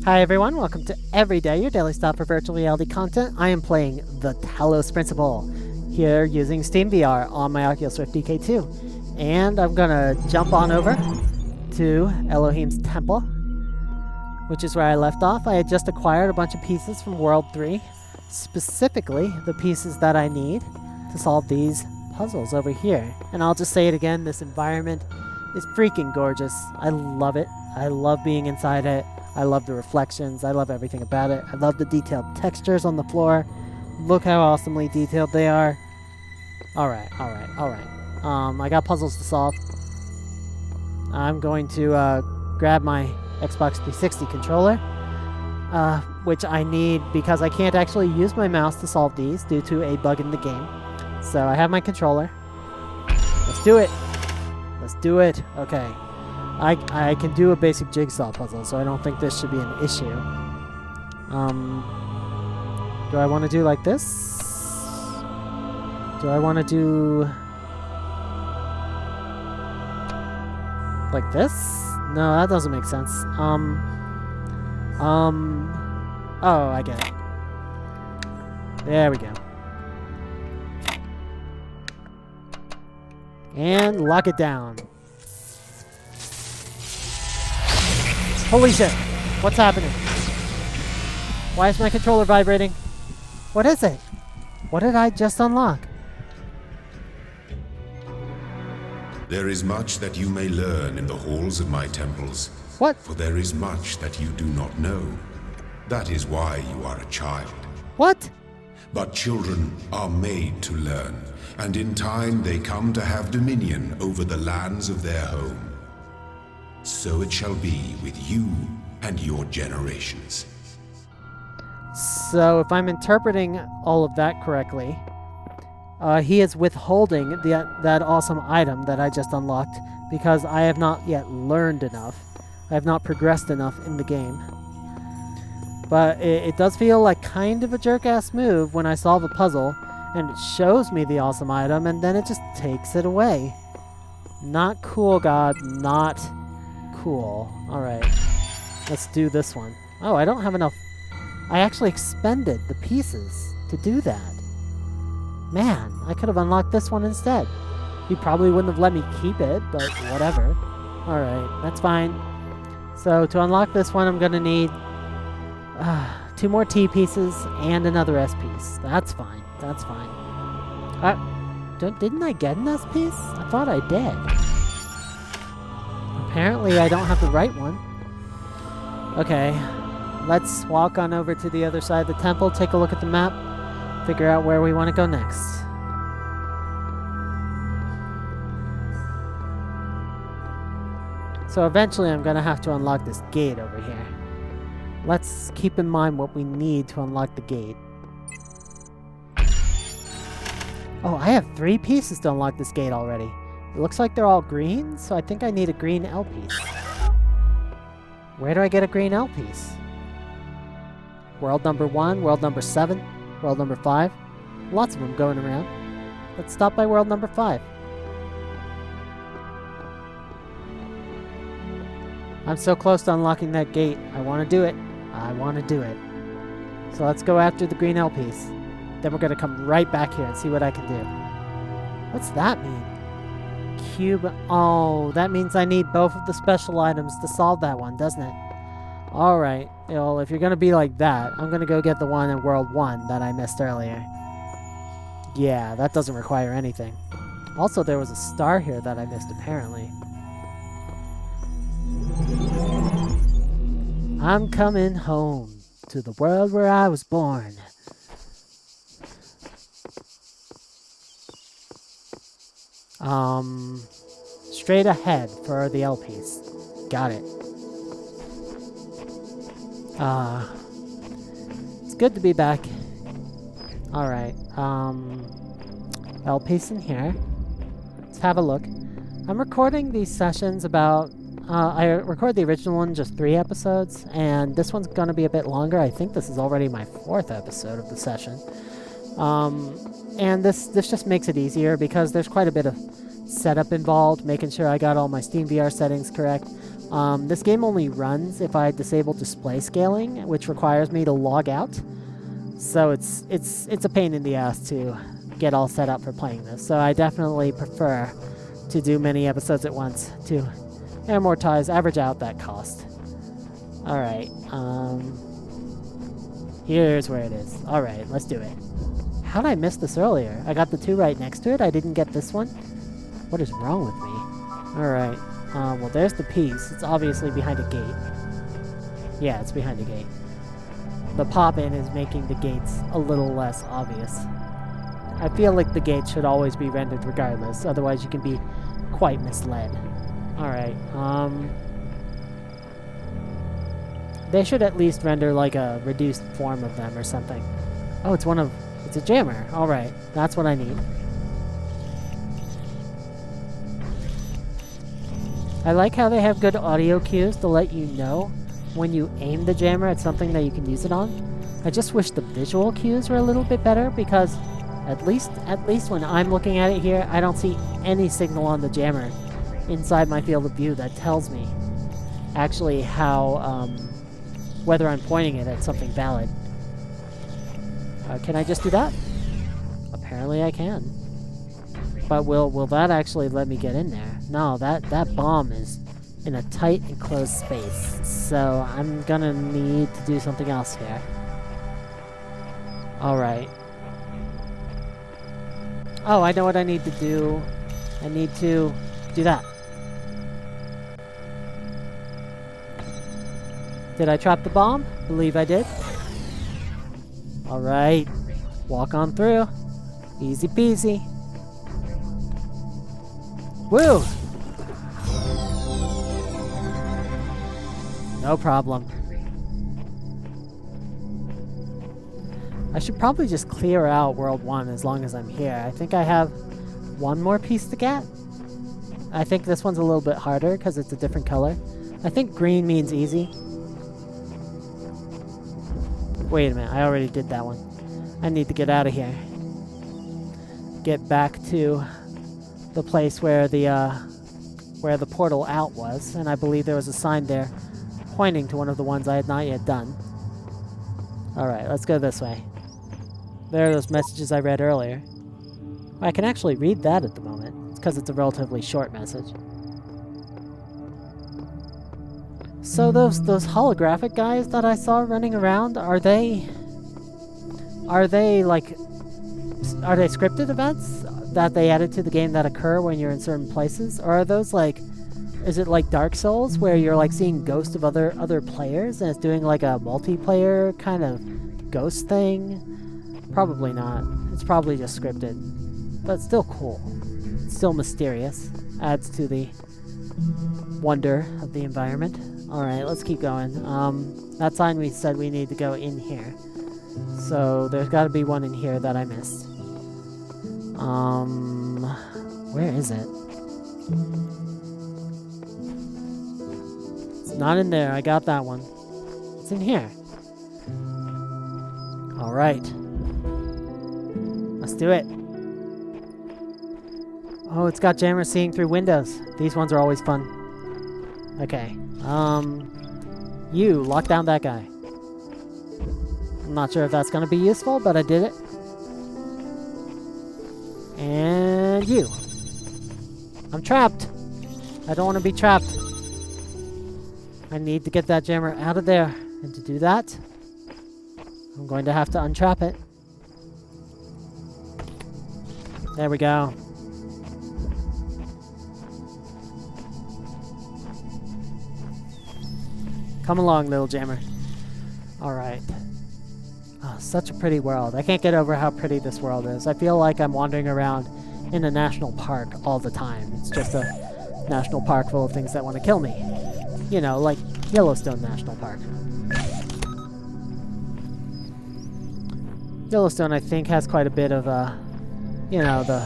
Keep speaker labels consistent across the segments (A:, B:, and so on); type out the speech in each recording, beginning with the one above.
A: Hi everyone, welcome to Everyday, your daily stop for virtual reality content. I am playing the Talos Principle here using Steam VR on my Oculus Rift DK2. And I'm gonna jump on over to Elohim's Temple, which is where I left off. I had just acquired a bunch of pieces from World 3, specifically the pieces that I need to solve these puzzles over here. And I'll just say it again, this environment is freaking gorgeous. I love it. I love being inside it. I love the reflections. I love everything about it. I love the detailed textures on the floor. Look how awesomely detailed they are. Alright. I got puzzles to solve. I'm going to grab my Xbox 360 controller, which I need because I can't actually use my mouse to solve these due to a bug in the game. So I have my controller. Let's do it. Let's do it. Okay. I can do a basic jigsaw puzzle, so I don't think this should be an issue. Do I want to do like this? Do I want to do like this? No, that doesn't make sense. Oh, I get it. There we go. And lock it down. Holy shit! What's happening? Why is my controller vibrating? What is it? What did I just unlock?
B: There is much that you may learn in the halls of my temples.
A: What?
B: For there is much that you do not know. That is why you are a child.
A: What?
B: But children are made to learn, and in time they come to have dominion over the lands of their home. So it shall be with you and your generations.
A: So if I'm interpreting all of that correctly, he is withholding that awesome item that I just unlocked because I have not yet learned enough. I have not progressed enough in the game. But it does feel like kind of a jerk-ass move when I solve a puzzle and it shows me the awesome item and then it just takes it away. Not cool, God. Not cool. Alright. Let's do this one. Oh, I don't have enough. I actually expended the pieces to do that. Man, I could have unlocked this one instead. He probably wouldn't have let me keep it, but whatever. Alright, that's fine. So to unlock this one, I'm going to need 2 more T pieces and another S piece. That's fine. That's fine. Didn't I get an S piece? I thought I did. Apparently I don't have the right one. Okay, let's walk on over to the other side of the temple, take a look at the map, figure out where we want to go next. So eventually I'm going to have to unlock this gate over here. Let's keep in mind what we need to unlock the gate. Oh, I have 3 pieces to unlock this gate already. It looks like they're all green, so I think I need a green L piece. Where do I get a green L piece? World number 1, world number 7, world number 5. Lots of them going around. Let's stop by world number 5. I'm so close to unlocking that gate. I want to do it. I want to do it. So let's go after the green L piece. Then we're going to come right back here and see what I can do. What's that mean? Cube. Oh, that means I need both of the special items to solve that one, doesn't it? Alright. Well, if you're going to be like that, I'm going to go get the one in World 1 that I missed earlier. Yeah, that doesn't require anything. Also, there was a star here that I missed, apparently. I'm coming home to the world where I was born. Straight ahead for the L piece. Got it. It's good to be back. Alright, L piece in here. Let's have a look. I'm recording these sessions about, I recorded the original one just 3 episodes, and this one's gonna be a bit longer. I think this is already my 4th episode of the session. And this just makes it easier because there's quite a bit of setup involved, making sure I got all my Steam VR settings correct. This game only runs if I disable display scaling, which requires me to log out. So it's a pain in the ass to get all set up for playing this. So I definitely prefer to do many episodes at once to average out that cost. Alright, here's where it is. Alright, let's do it. How did I miss this earlier? I got the 2 right next to it. I didn't get this one. What is wrong with me? Alright. Well, there's the piece. It's obviously behind a gate. Yeah, it's behind a gate. The pop-in is making the gates a little less obvious. I feel like the gate should always be rendered regardless, otherwise you can be quite misled. Alright, they should at least render like a reduced form of them or something. Oh, it's a jammer. Alright, that's what I need. I like how they have good audio cues to let you know when you aim the jammer at something that you can use it on. I just wish the visual cues were a little bit better, because at least when I'm looking at it here, I don't see any signal on the jammer inside my field of view that tells me actually how whether I'm pointing it at something valid. Can I just do that? Apparently I can. But will that actually let me get in there? No, that bomb is in a tight enclosed space, so I'm gonna need to do something else here. Alright. Oh, I know what I need to do. I need to do that. Did I trap the bomb? Believe I did. Alright. Walk on through. Easy peasy. Woo! No problem. I should probably just clear out World 1 as long as I'm here. I think I have one more piece to get. I think this one's a little bit harder because it's a different color. I think green means easy. Wait a minute, I already did that one. I need to get out of here. Get back to the place where the portal out was, and I believe there was a sign there pointing to one of the ones I had not yet done. Alright, let's go this way. There are those messages I read earlier. I can actually read that at the moment. It's because it's a relatively short message. So those holographic guys that I saw running around, are they scripted events that they added to the game that occur when you're in certain places? Or are those like, is it like Dark Souls where you're like seeing ghosts of other players and it's doing like a multiplayer kind of ghost thing? Probably not. It's probably just scripted. But still cool. Still mysterious. Adds to the wonder of the environment. Alright, let's keep going. That sign we said we need to go in here. So there's got to be one in here that I missed. Where is it? It's not in there. I got that one. It's in here. Alright. Let's do it. Oh, it's got jammers seeing through windows. These ones are always fun. Okay. You, lock down that guy. I'm not sure if that's going to be useful, but I did it. And you. I'm trapped. I don't want to be trapped. I need to get that jammer out of there. And to do that, I'm going to have to untrap it. There we go. Come along, little jammer. Alright. Oh, such a pretty world. I can't get over how pretty this world is. I feel like I'm wandering around in a national park all the time. It's just a national park full of things that want to kill me. You know, like Yellowstone National Park. Yellowstone, I think, has quite a bit of, you know, the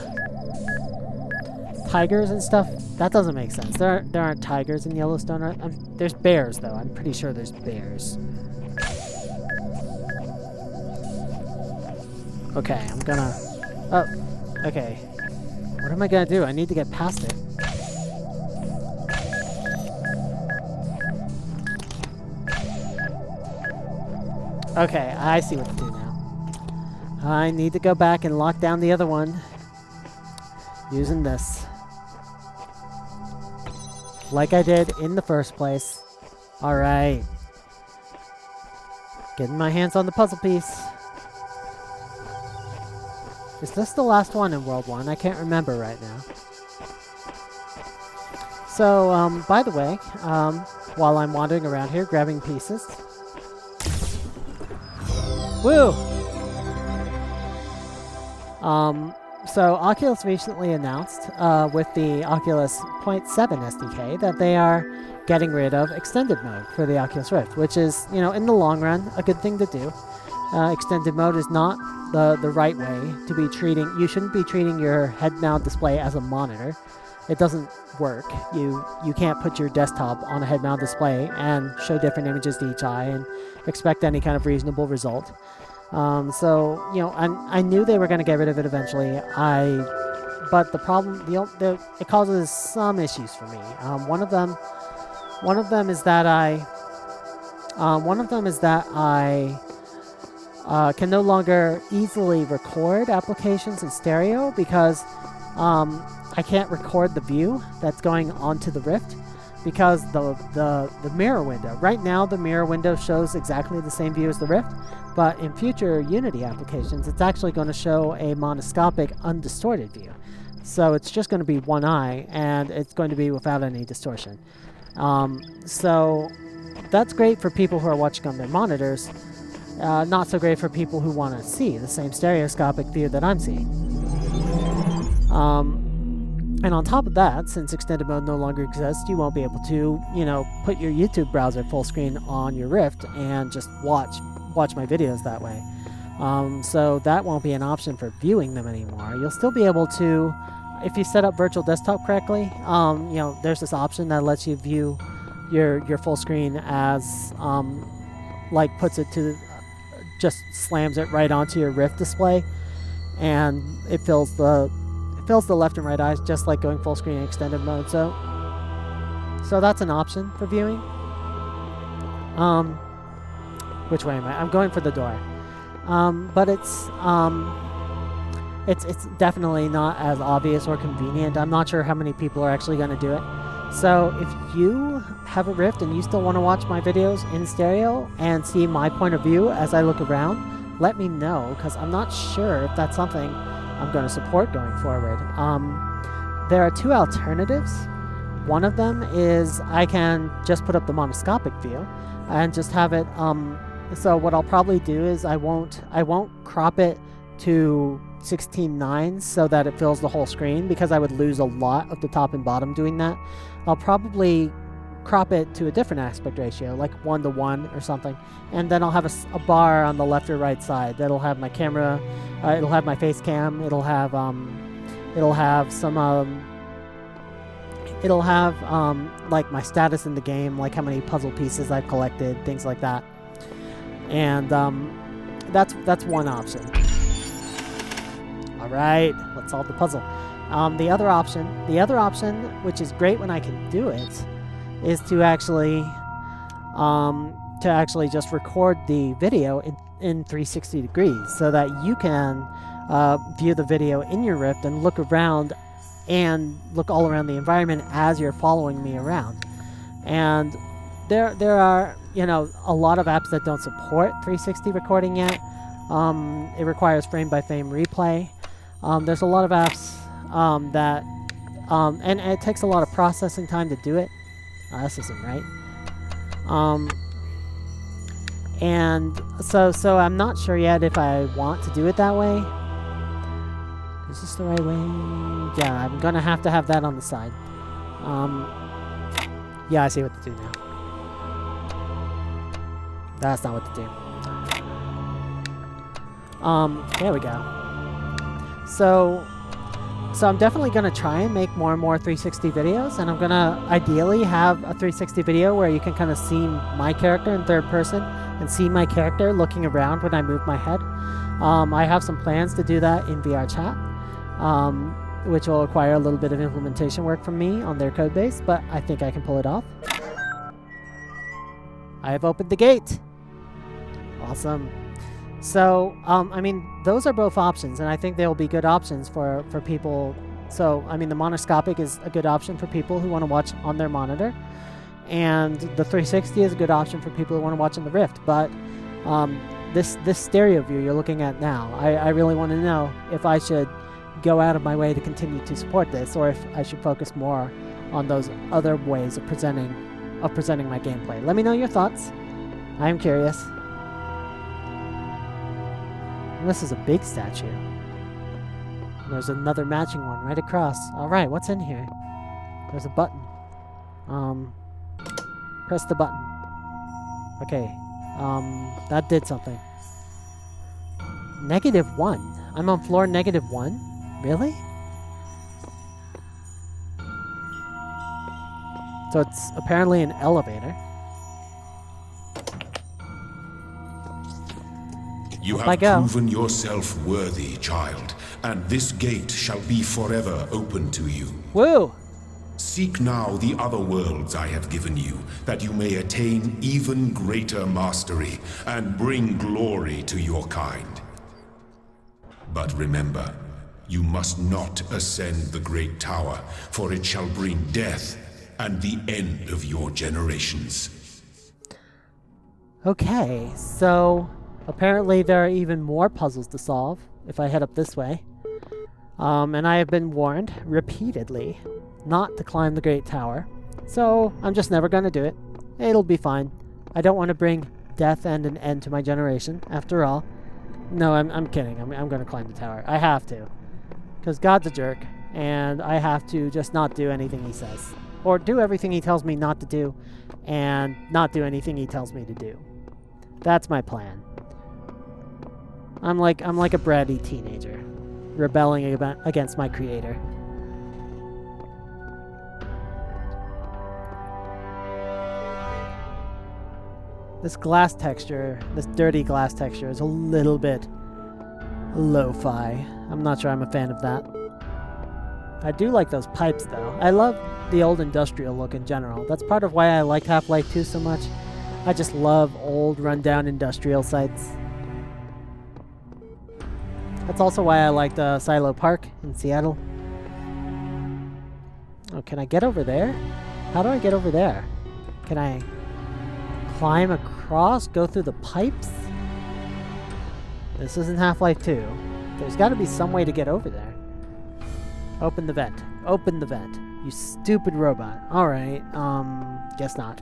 A: tigers and stuff. That doesn't make sense. There aren't tigers in Yellowstone. There's bears, though. I'm pretty sure there's bears. Okay, I'm gonna... Oh, okay. What am I gonna do? I need to get past it. Okay, I see what to do now. I need to go back and lock down the other one using this. Like I did in the first place. Alright. Getting my hands on the puzzle piece. Is this the last one in World 1? I can't remember right now. So, by the way, while I'm wandering around here grabbing pieces. Woo! So Oculus recently announced with the Oculus 0.7 SDK that they are getting rid of extended mode for the Oculus Rift, which is, you know, in the long run, a good thing to do. Extended mode is not the right way to be treating. You shouldn't be treating your head mount display as a monitor. It doesn't work. You can't put your desktop on a head mount display and show different images to each eye and expect any kind of reasonable result. So, you know, I knew they were going to get rid of it eventually. But the problem, it causes some issues for me. One of them is that I can no longer easily record applications in stereo because I can't record the view that's going onto the Rift because the mirror window. Right now, the mirror window shows exactly the same view as the Rift, but in future Unity applications, it's actually going to show a monoscopic, undistorted view. So it's just going to be one eye, and it's going to be without any distortion. So that's great for people who are watching on their monitors. Not so great for people who want to see the same stereoscopic view that I'm seeing. And on top of that, since extended mode no longer exists, you won't be able to, you know, put your YouTube browser full screen on your Rift and just watch my videos that way. So that won't be an option for viewing them anymore. You'll still be able to, if you set up virtual desktop correctly, you know, there's this option that lets you view your full screen as, like puts it to, just slams it right onto your Rift display, and it fills the left and right eyes just like going full screen in extended mode. So that's an option for viewing. Which way am I? I'm going for the door. But it's definitely not as obvious or convenient. I'm not sure how many people are actually going to do it. So if you have a Rift and you still want to watch my videos in stereo and see my point of view as I look around, let me know, because I'm not sure if that's something I'm going to support going forward. There are two alternatives. One of them is I can just put up the monoscopic view and just have it. So what I'll probably do is I won't crop it to 16:9 so that it fills the whole screen, because I would lose a lot of the top and bottom doing that. I'll probably crop it to a different aspect ratio, like 1:1 or something, and then I'll have a bar on the left or right side that'll have my camera, it'll have my face cam, it'll have like my status in the game, like how many puzzle pieces I've collected, things like that. And that's one option. All right, let's solve the puzzle. The other option, which is great when I can do it, is to actually just record the video in 360 degrees, so that you can view the video in your Rift and look around and look all around the environment as you're following me around. And there are, you know, a lot of apps that don't support 360 recording yet. It requires frame-by-frame replay. There's a lot of apps that, and it takes a lot of processing time to do it. This isn't right. And so I'm not sure yet if I want to do it that way. Is this the right way? Yeah, I'm gonna have to have that on the side. Yeah, I see what to do now. That's not what to do. There we go. So I'm definitely going to try and make more and more 360 videos, and I'm going to ideally have a 360 video where you can kind of see my character in third person and see my character looking around when I move my head. I have some plans to do that in VR chat, which will require a little bit of implementation work from me on their code base, but I think I can pull it off. I have opened the gate. Awesome. So, I mean, those are both options, and I think they'll be good options for people. So, I mean, the monoscopic is a good option for people who want to watch on their monitor, and the 360 is a good option for people who want to watch on the Rift. But this stereo view you're looking at now, I really want to know if I should go out of my way to continue to support this, or if I should focus more on those other ways of presenting my gameplay. Let me know your thoughts. I am curious. This is a big statue. There's another matching one right across. Alright, what's in here? There's a button. Press the button. Okay. That did something. -1. I'm on floor -1? Really? So it's apparently an elevator.
B: You have proven yourself worthy, child, and this gate shall be forever open to you.
A: Woo!
B: Seek now the other worlds I have given you, that you may attain even greater mastery and bring glory to your kind. But remember, you must not ascend the great tower, for it shall bring death and the end of your generations.
A: Okay, so apparently there are even more puzzles to solve if I head up this way. And I have been warned repeatedly not to climb the Great Tower, so I'm just never gonna do it. It'll be fine. I don't want to bring death and an end to my generation, after all. No, I'm kidding. I'm gonna climb the tower. I have to. Because God's a jerk, and I have to just not do anything he says. Or do everything he tells me not to do, and not do anything he tells me to do. That's my plan. I'm like a bratty teenager, rebelling against my creator. This glass texture, this dirty glass texture, is a little bit lo-fi. I'm not sure I'm a fan of that. I do like those pipes, though. I love the old industrial look in general. That's part of why I liked Half-Life 2 so much. I just love old, run-down industrial sites. That's also why I liked Silo Park in Seattle. Oh, can I get over there? How do I get over there? Can I climb across, go through the pipes? This isn't Half-Life 2. There's got to be some way to get over there. Open the vent. Open the vent. You stupid robot. Alright, guess not.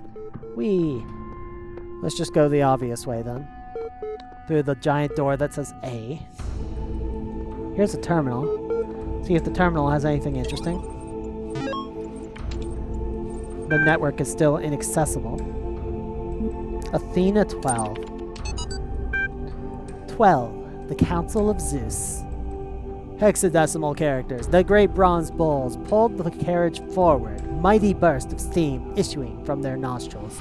A: Let's just go the obvious way then. Through the giant door that says A. Here's a terminal. See if the terminal has anything interesting. The network is still inaccessible. Athena 12. 12. The Council of Zeus. Hexadecimal characters. The great bronze bulls pulled the carriage forward, mighty burst of steam issuing from their nostrils.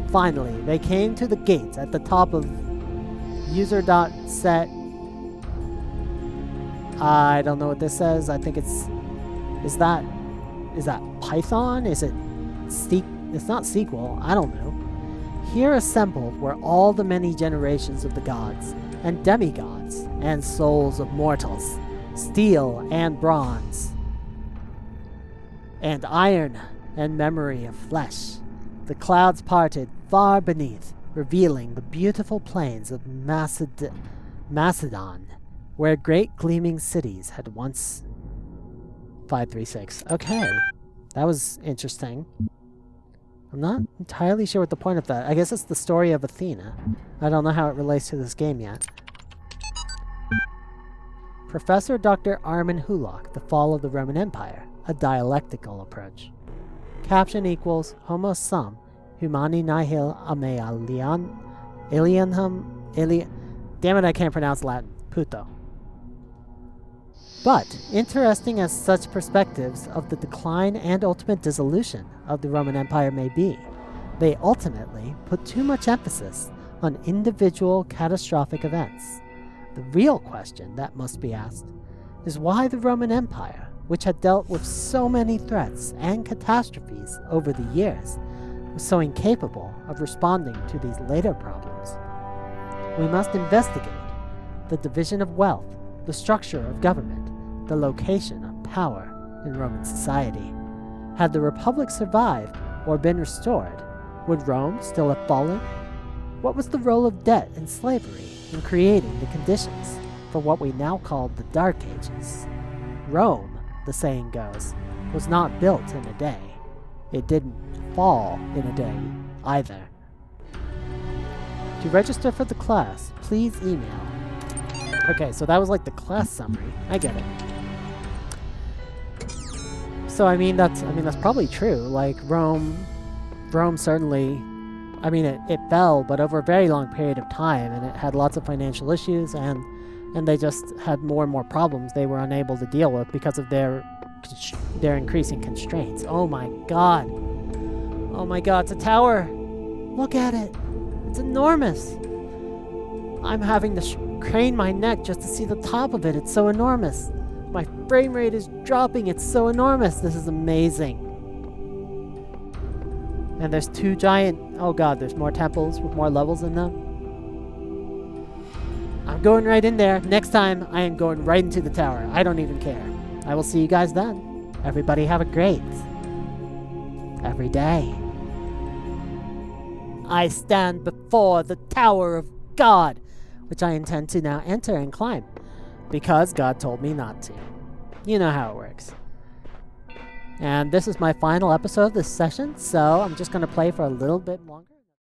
A: Finally, they came to the gates at the top of user.set. I don't know what this says. I think it's... Is that Python? Is it... It's not SQL. I don't know. Here assembled were all the many generations of the gods, and demigods, and souls of mortals, steel and bronze, and iron and memory of flesh. The clouds parted far beneath, revealing the beautiful plains of Macedon, where great gleaming cities had once... 536. Okay. That was interesting. I'm not entirely sure what the point of that. I guess it's the story of Athena. I don't know how it relates to this game yet. Professor Dr. Armin Hulock, The Fall of the Roman Empire, a dialectical approach. Caption equals homo sum humani nihil ame alienum damn it, I can't pronounce Latin. Puto. But, interesting as such perspectives of the decline and ultimate dissolution of the Roman Empire may be, they ultimately put too much emphasis on individual catastrophic events. The real question that must be asked is why the Roman Empire, which had dealt with so many threats and catastrophes over the years, was so incapable of responding to these later problems. We must investigate the division of wealth, the structure of government, the location of power in Roman society. Had the Republic survived or been restored, would Rome still have fallen? What was the role of debt and slavery in creating the conditions for what we now call the Dark Ages? Rome, the saying goes, was not built in a day. It didn't fall in a day either. To register for the class, please email. Okay, so that was like the class summary. I get it. So I mean that's probably true. Like Rome certainly, I mean it fell, but over a very long period of time, and it had lots of financial issues, and they just had more and more problems they were unable to deal with because of their increasing constraints. Oh my god. Oh my god, it's a tower. Look at it. It's enormous. I'm having to crane my neck just to see the top of it. It's so enormous. My frame rate is dropping. It's so enormous. This is amazing. And there's two giant... Oh god, there's more temples with more levels in them. I'm going right in there. Next time, I am going right into the tower. I don't even care. I will see you guys then. Everybody have a great... every day. I stand before the Tower of God, which I intend to now enter and climb, because God told me not to. You know how it works. And this is my final episode of this session, so I'm just going to play for a little bit longer.